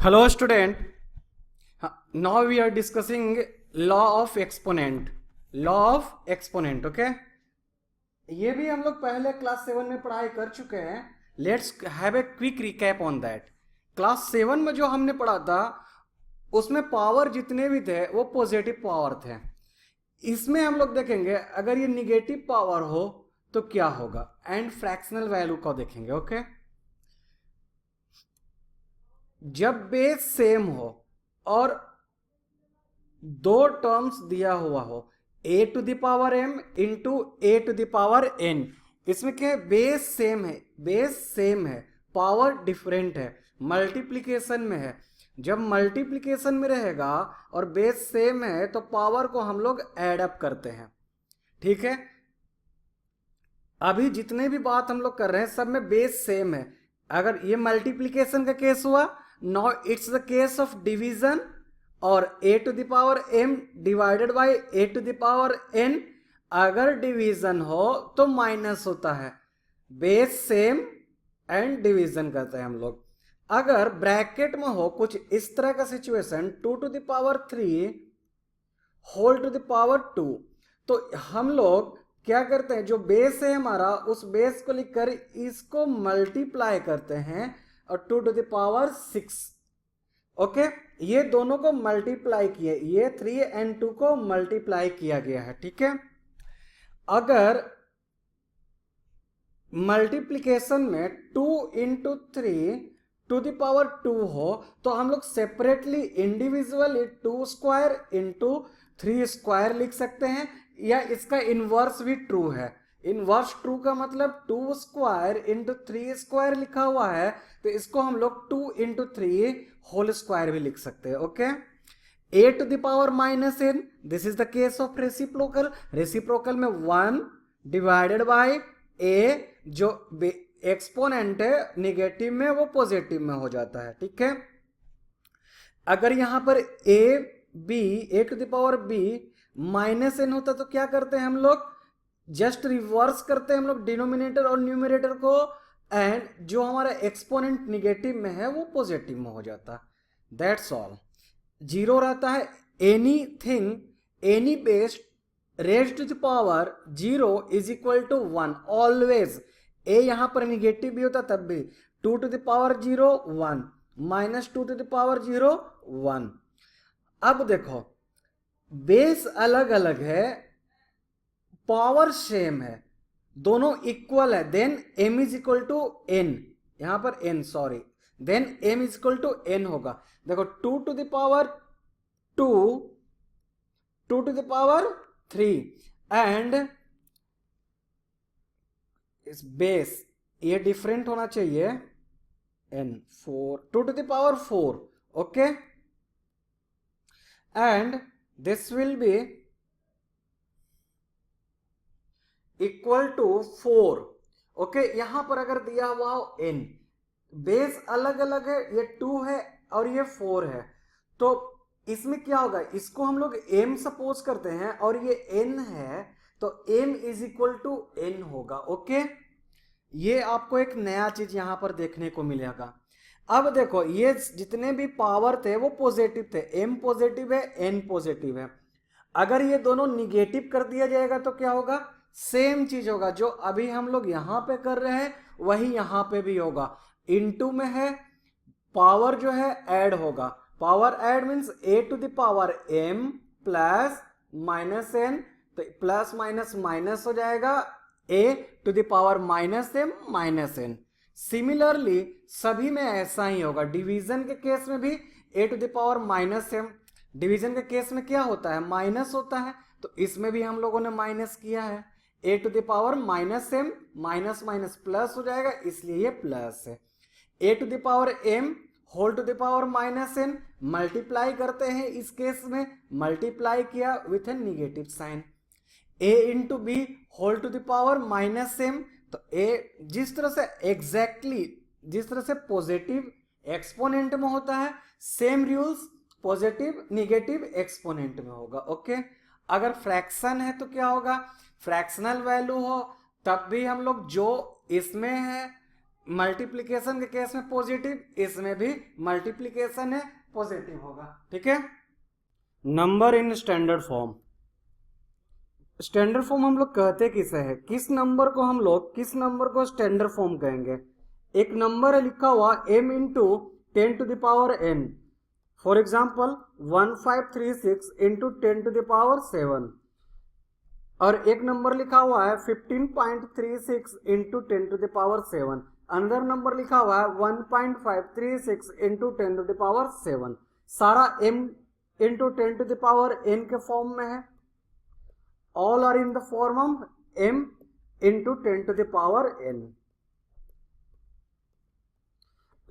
Hello student. Now we are discussing law of exponent. Law of exponent, okay? ये भी हम लोग पहले क्लास 7 में पढ़ाई कर चुके हैं. Let's have a quick recap on that. Class 7 में जो हमने पढ़ा था उसमें पावर जितने भी थे वो पॉजिटिव पावर थे. इसमें हम लोग देखेंगे अगर ये निगेटिव पावर हो तो क्या होगा एंड फ्रैक्शनल वैल्यू को देखेंगे. ओके जब बेस सेम हो और दो टर्म्स दिया हुआ हो a to the power m into a to the power n, इसमें क्या है बेस सेम है पावर डिफरेंट है, मल्टीप्लिकेशन में है. जब मल्टीप्लिकेशन में रहेगा और बेस सेम है तो पावर को हम लोग ऐड अप करते हैं. ठीक है, अभी जितने भी बात हम लोग कर रहे हैं सब में बेस सेम है. अगर ये मल्टीप्लिकेशन का केस हुआ, now it's the case of division और a to the power m divided by a to the power n. अगर डिवीजन हो तो माइनस होता है, बेस सेम एंड डिवीजन करते हैं हम लोग. अगर ब्रैकेट में हो कुछ इस तरह का situation 2 to the power 3 whole to the power 2, तो हम लोग क्या करते हैं जो बेस है हमारा उस बेस को लिखकर इसको मल्टीप्लाई करते हैं और 2 टू द पावर 6. ओके ये दोनों को मल्टीप्लाई किए, ये 3 एंड 2 को मल्टीप्लाई किया गया है. ठीक है, अगर मल्टीप्लिकेशन में 2 इंटू 3 टू द पावर 2 हो तो हम लोग separately individually 2 square into 3 square लिख सकते हैं, या इसका इनवर्स भी ट्रू है. इनवर्स ट्रू का मतलब 2 स्क्वायर इंटू 3 स्क्वायर लिखा हुआ है तो इसको हम लोग 2 इंटू 3 होल स्क्वायर भी लिख सकते हैं. Okay a to the power minus n, this is the case of reciprocal. Reciprocal में 1 डिवाइडेड बाय a, जो एक्सपोनेंट है निगेटिव में वो पॉजिटिव में हो जाता है. ठीक है, अगर यहां पर a to the power b minus n होता तो क्या करते हैं हम लोग, जस्ट रिवर्स करते हैं हम लोग डिनोमिनेटर और न्यूमरेटर को, एंड जो हमारा एक्सपोनेंट निगेटिव में है वो पॉजिटिव में हो जाता. That's all. जीरो रहता है anything any base raise to the power 0 is equal to 1 always. A यहां पर निगेटिव भी होता तब भी 2 to the power 0 1 minus 2 to the power 0 1. अब देखो बेस अलग अलग है, पावर सेम है, दोनों इक्वल है, then m is equal to n, यहां पर n sorry, then m is equal to n होगा. देखो 2 to the power 2 2 to the power 3 and इस बेस ये डिफरेंट होना चाहिए n 4 2 to the power 4. Okay and this will be equal to 4. Okay यहां पर अगर दिया हुआ हो n, बेस अलग अलग है, ये 2 है और ये 4 है, तो इसमें क्या होगा, इसको हम लोग m सपोज करते हैं और ये n है तो m is equal to n होगा. ओके ये आपको एक नया चीज यहां पर देखने को मिलेगा. अब देखो ये जितने भी पावर थे वो पॉजिटिव थे, m पॉजिटिव है n पॉजिटिव है. अगर ये दोनों निगेटिव कर दिया जाएगा तो क्या होगा, सेम चीज होगा जो अभी हम लोग यहां पे कर रहे हैं वही यहां पे भी होगा. इनटू में है, पावर जो है ऐड होगा, power add means a to the power m plus minus n, तो प्लस माइनस माइनस हो जाएगा a to the power minus m minus n. Similarly सभी में ऐसा ही होगा. डिवीजन के केस में भी a to the power minus m, division के केस में क्या होता है माइनस होता है, तो इसमें भी हम लोगों ने माइनस किया है. a to the power minus m minus minus plus हो जाएगा इसलिए ये प्लस है. a to the power m whole to the power minus n multiply करते हैं, इस केस में मल्टीप्लाई किया with a negative sign. a into B whole to the power minus m, तो a जिस तरह से एग्जैक्टली जिस तरह से पॉजिटिव एक्सपोनेंट में होता है same rules positive negative exponent में होगा. ओके अगर फ्रैक्शन है तो क्या होगा, फ्रैक्शनल वैल्यू हो तब भी हम लोग जो इसमें है मल्टीप्लीकेशन के केस में पॉजिटिव, इसमें भी मल्टीप्लीकेशन है, पॉजिटिव होगा। ठीक है। Number in standard form. Standard form हम लोग कहते किसे है, किस नंबर को स्टैंडर्ड फॉर्म कहेंगे। एक नंबर है लिखा हुआ m into 10 to the power n, for example 1536 into 10 to the power 7, और एक नंबर लिखा हुआ है 15.36 इंटू 10 टू द पावर 7, अंदर नंबर लिखा हुआ है 1.536 इंटू 10 टू द पावर 7। सारा m into 10 to the power n के फॉर्म में है। All are in the form of m into 10 to the power n।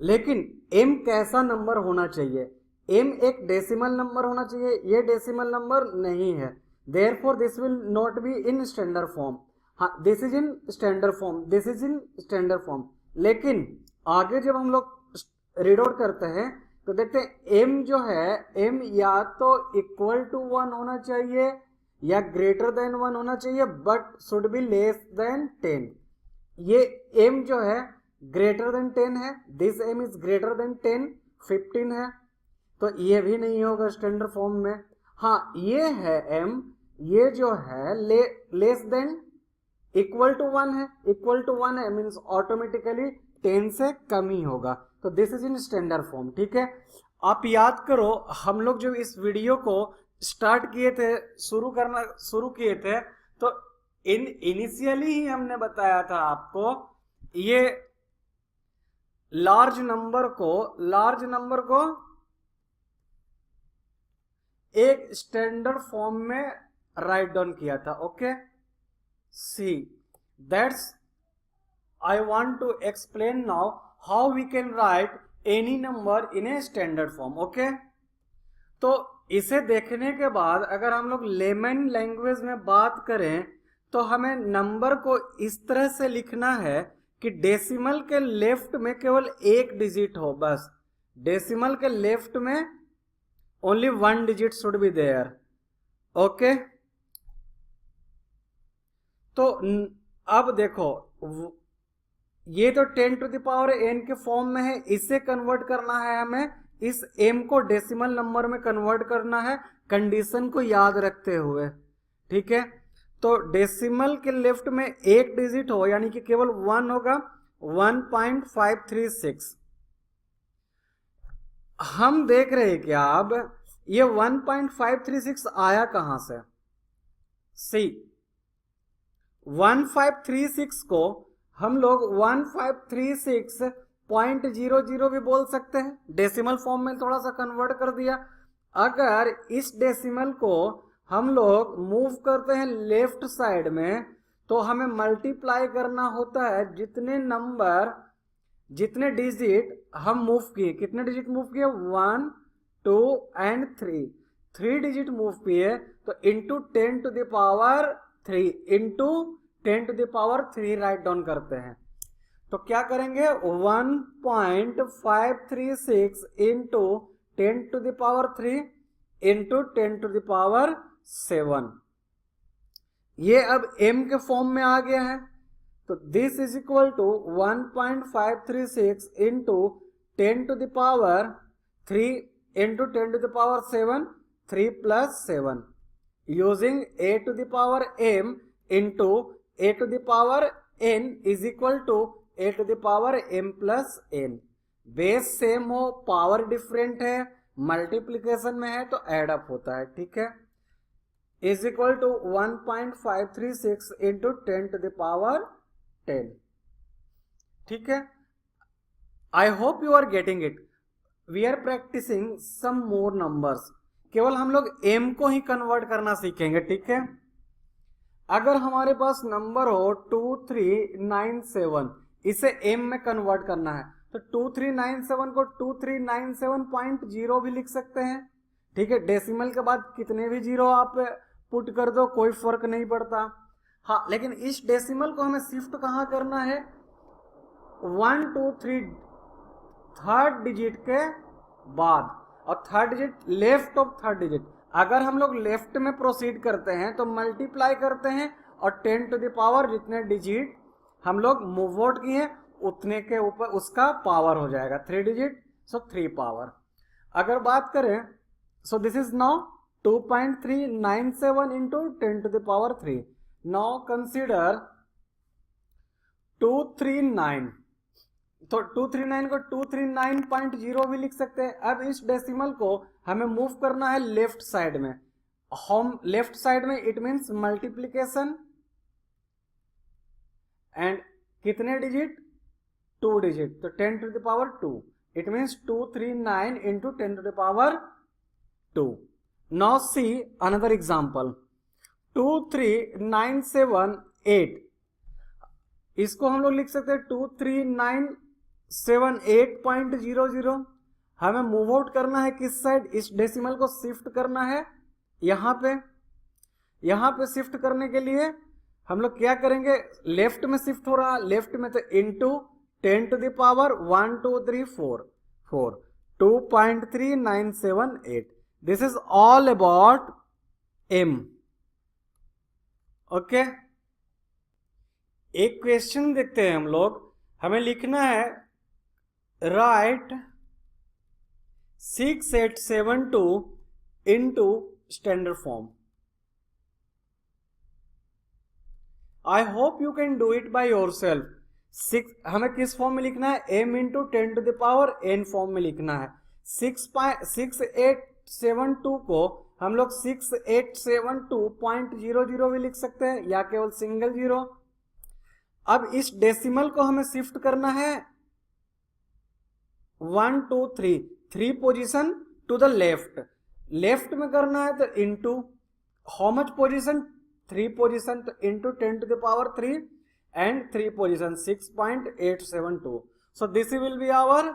लेकिन m कैसा नंबर होना चाहिए, m एक डेसिमल नंबर होना चाहिए, ये डेसिमल नंबर नहीं है, therefore this will not be in standard form। हाँ, this is in standard form, this is in standard form। लेकिन आगे जब हम लोग रीड आउट करते हैं तो देखते हैं m जो है, m या तो इक्वल टू 1 होना चाहिए या ग्रेटर देन 1 होना चाहिए, but should be less than 10। ये m जो है ग्रेटर देन 10 है, this m is greater than 10, 15 है, तो ये भी नहीं होगा स्टैंडर्ड फॉर्म में। हाँ, ये है m, ये जो है लेस देन इक्वल टू 1 है, इक्वल टू 1 है मीन्स ऑटोमेटिकली 10 से कम ही होगा, तो this is in standard form. ठीक है। आप याद करो, हम लोग जो इस वीडियो को स्टार्ट किए थे, शुरू किए थे, तो इनिशियली ही हमने बताया था आपको ये लार्ज नंबर को एक स्टैंडर्ड फॉर्म में राइट डाउन किया था। Okay, see that's I want to explain now how we can write any number in a standard form. Okay, तो इसे देखने के बाद अगर हम लोग लेमन लैंग्वेज में बात करें तो हमें नंबर को इस तरह से लिखना है कि डेसिमल के लेफ्ट में केवल एक डिजिट हो, बस डेसिमल के लेफ्ट में only 1 digit should be there. Okay, तो अब देखो, ये तो 10 टू द पावर n के फॉर्म में है, इससे कन्वर्ट करना है हमें, इस m को डेसिमल नंबर में कन्वर्ट करना है, कंडीशन को याद रखते हुए। ठीक है, तो डेसिमल के लेफ्ट में एक डिजिट हो, यानी कि केवल 1 होगा, 1.536। हम देख रहे हैं क्या अब ये 1.536 आया कहां से। सी 1536 को हम लोग 1536.00 भी बोल सकते हैं, डेसिमल फॉर्म में थोड़ा सा कन्वर्ट कर दिया। अगर इस डेसिमल को हम लोग मूव करते हैं लेफ्ट साइड में तो हमें मल्टीप्लाई करना होता है जितने डिजिट हम मूव किए। कितने डिजिट मूव किए? 1, 2 एंड 3। 3 डिजिट मूव किए तो into 10 to the power 3 into 10 to the power 3 write down करते हैं। तो क्या करेंगे? 1.536 into 10 to the power 3 into 10 to the power 7। ये अब m के फॉर्म में आ गया है, तो this is equal to 1.536 into 10 to the power 3 into 10 to the power 7, 3 plus 7, using a to the power m into a to the power n is equal to a to the power m plus n। Base same हो, power different है, multiplication में है तो add up होता है। ठीक है, is equal to 1.536 into 10 to the power 10। ठीक है, I hope you are getting it. We are practising some more numbers. केवल हम लोग m को ही कन्वर्ट करना सीखेंगे। ठीक है, अगर हमारे पास नंबर हो 2397, इसे m में कन्वर्ट करना है तो 2397 को 2397.0 भी लिख सकते हैं। ठीक है, डेसिमल के बाद कितने भी जीरो आप पुट कर दो, कोई फर्क नहीं पड़ता। हाँ, लेकिन इस डेसिमल को हमें शिफ्ट कहाँ करना है? 1, 2, 3 थर्ड डिजिट के बाद, और third digit left of third digit. अगर हम लोग लेफ्ट में प्रोसीड करते हैं तो मल्टीप्लाई करते हैं और 10 टू द पावर जितने डिजिट हम लोग मूव आउट किए उतने के ऊपर उसका पावर हो जाएगा 3 डिजिट, सो 3 पावर। अगर बात करें so this is now 2.397 into 10 to the power 3। Now consider 239, तो 239 को 239.0 भी लिख सकते हैं। अब इस डेसिमल को हमें मूव करना है लेफ्ट साइड में। हम लेफ्ट साइड में इट मींस मल्टीप्लीकेशन एंड कितने डिजिट, 2 डिजिट, तो 10 to the power 2, it means 239 into 10 to the power 2। Now see another example 23978, इसको हम लोग लिख सकते हैं 23978.00। हमें मूव आउट करना है किस साइड, इस डेसिमल को शिफ्ट करना है यहां पे। यहां पे शिफ्ट करने के लिए हम लोग क्या करेंगे, लेफ्ट में शिफ्ट हो रहा, लेफ्ट में तो into 10 to the power 1 2 3 4 4 2.3978। This is all about m। Okay, एक क्वेश्चन देखते हैं हम लोग। हमें लिखना है write 6872 into standard form. I hope you can do it by yourself. हमें किस फॉर्म में लिखना है, m into 10 to the power n form में लिखना है। 6872 को हम लोग 6872.00 भी लिख सकते हैं या केवल सिंगल जीरो। अब इस डेसिमल को हमें शिफ्ट करना है 1 2 3 3 position to the left. Left में करना है तो into how much position, 3 position, तो into 10 to the power 3 and 3 position 6.872। So this will be our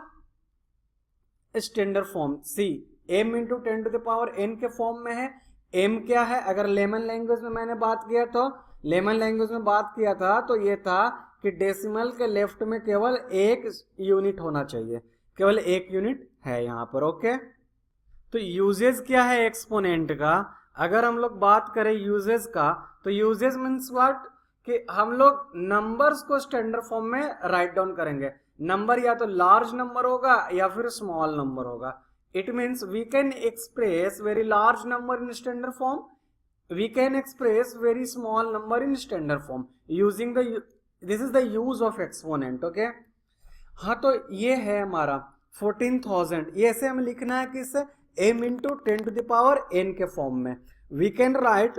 standard form. See m into 10 to the power n के form में है। m क्या है, अगर लेमन लैंग्वेज में मैंने बात किया तो लेमन लैंग्वेज में बात किया था तो ये था कि डेसिमल के लेफ्ट में केवल एक यूनिट होना चाहिए, केवल एक यूनिट है यहाँ पर। ओके, तो यूजेज क्या है एक्सपोनेंट का, अगर हम लोग बात करें यूजेज का तो यूजेज मीन्स व्हाट, कि हम लोग नंबर्स को स्टैंडर्ड फॉर्म में राइट डाउन करेंगे। नंबर या तो लार्ज नंबर होगा या फिर स्मॉल नंबर होगा। It means we can express very large number in standard form, we can express very small number in standard form using the this is the use of exponent। okay, हाँ, तो ये है हमारा 14,000। ये ऐसे हमें लिखना है कि इससे m into 10 to the power n के फॉर्म में। We can write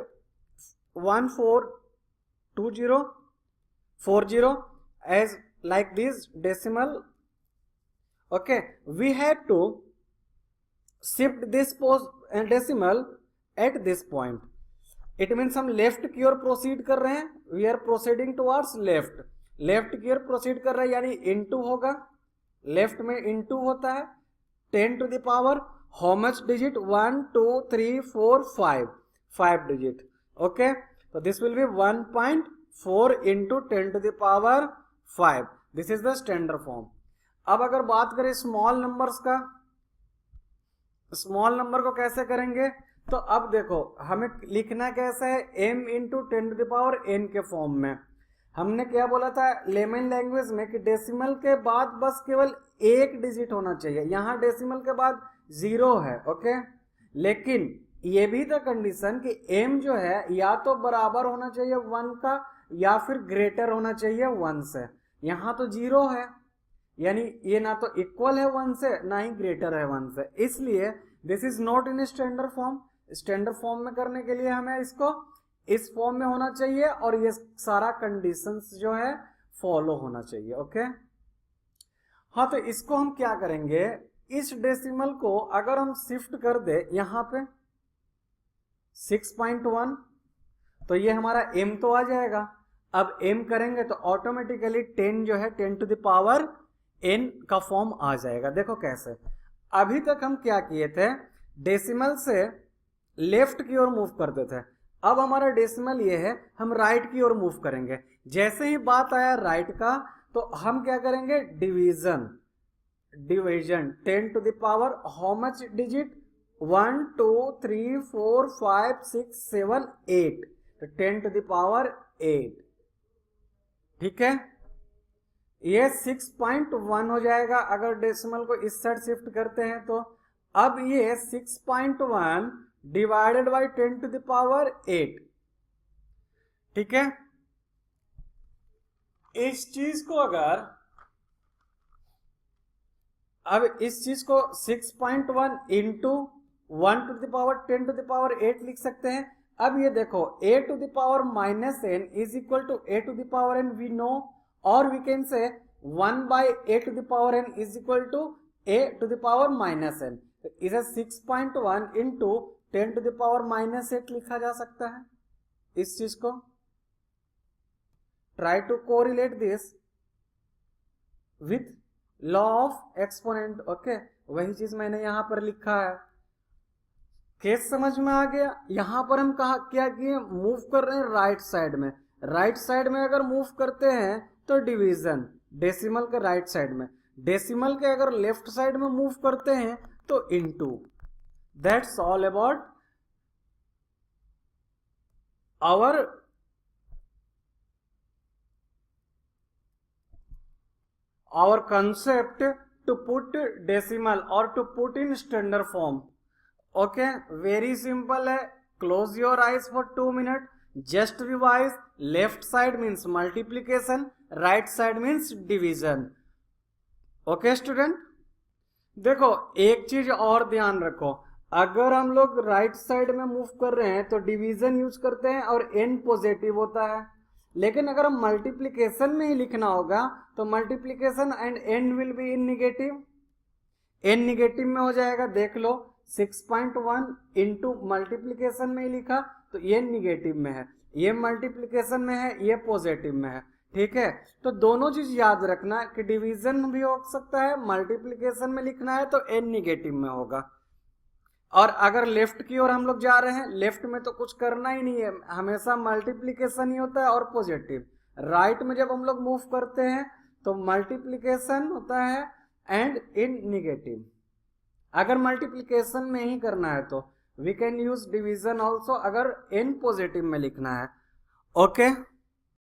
142040 as like this decimal। okay, we have to shift this decimal at this point। It means हम लेफ्ट की ओर प्रोसीड कर रहे हैं, we are proceeding towards left. Left की ओर प्रोसीड कर रहे हैं यानी इनटू होगा, लेफ्ट में इनटू होता है 10 to the power how much digit, 1 2 3 4 5 5 digit. Okay, तो this will be 1.4 into 10 to the power 5। This is the standard form. अब अगर बात करें स्मॉल नंबर्स का, स्मॉल नंबर को कैसे करेंगे, तो अब देखो हमें लिखना कैसा है, m into 10 to the power n के फॉर्म में। हमने क्या बोला था लेमन लैंग्वेज में कि डेसिमल के बाद बस केवल एक डिजिट होना चाहिए, यहाँ डेसिमल के बाद 0 है। ओके, लेकिन ये भी था कंडीशन कि m जो है या तो बराबर होना चाहिए 1 का या फिर ग्रेटर होना चाहिए 1 से। यहाँ तो 0 है यानी ये ना तो इक्वल है 1 से ना ही ग्रेटर है 1 से, इसलिए this is not in standard form. Standard form में करने के लिए हमें इसको इस फॉर्म में होना चाहिए और ये सारा कंडीशंस जो है फॉलो होना चाहिए। ओके, हाँ, तो इसको हम क्या करेंगे, इस डेसिमल को अगर हम शिफ्ट कर दे यहाँ पे 6.1 तो ये हमारा m तो आ जाएगा। अब m करेंगे तो ऑटोमेटिकली 10 जो है 10 टू द पावर n का फॉर्म आ जाएगा। देखो कैसे, अभी तक हम क्या किए थे, डेसिमल से लेफ्ट की ओर मूव करते थे। अब हमारा डेसिमल ये है, हम राइट की ओर मूव करेंगे। जैसे ही बात आया राइट का तो हम क्या करेंगे, division. Division 10 to the power how much digit, 1 2 3 4 5 6 7 8, तो 10 टू द पावर 8। ठीक है, ये 6.1 हो जाएगा अगर डेसिमल को इस साइड शिफ्ट करते हैं तो। अब ये 6.1 divided by 10 to the power 8, ठीक है। इस चीज को अगर अब इस चीज को 6.1 into 1 to the power 10 to the power 8 लिख सकते हैं। अब ये देखो a to the power minus n is equal to a to the power n we know, और we can say 1 by a to the power n is equal to a to the power minus n। तो इसे 6.1 into 10 to the power minus 8 लिखा जा सकता है। इस चीज को try to correlate this with law of exponent, okay. वही चीज मैंने यहां पर लिखा है। केस समझ में आ गया। यहां पर हम कहा क्या किए, मूव कर रहे हैं राइट साइड में। राइट साइड में अगर मूव करते हैं तो डिवीजन डेसिमल के राइट साइड में, डेसिमल के अगर लेफ्ट साइड में मूव करते हैं तो into. That's all about our concept to put decimal or to put in standard form. Okay, very simple है। Close your eyes for 2 minutes. Just revise. Left side means multiplication, right side means division. Okay student, देखो एक चीज और ध्यान रखो, अगर हम लोग राइट साइड में मूव कर रहे हैं तो डिवीजन यूज करते हैं और n पॉजिटिव होता है। लेकिन अगर हम मल्टीप्लिकेशन में ही लिखना होगा तो multiplication and n will be in negative, n negative में हो जाएगा। देख लो 6.1 इंटू मल्टीप्लिकेशन में ही लिखा तो ये निगेटिव में है, ये मल्टीप्लिकेशन में है, ये पॉजिटिव में है, ठीक है। तो दोनों चीज याद रखना कि डिवीजन भी हो सकता है, मल्टीप्लिकेशन में लिखना है तो n निगेटिव में होगा। और अगर लेफ्ट की ओर हम लोग जा रहे हैं, लेफ्ट में तो कुछ करना ही नहीं है, हमेशा मल्टीप्लिकेशन ही होता है और पॉजिटिव। राइट में जब हम लोग मूव करते हैं तो मल्टीप्लिकेशन होता है एंड इन निगेटिव। अगर मल्टीप्लिकेशन में ही करना है तो we can use division also अगर n पॉजिटिव में लिखना है, ओके।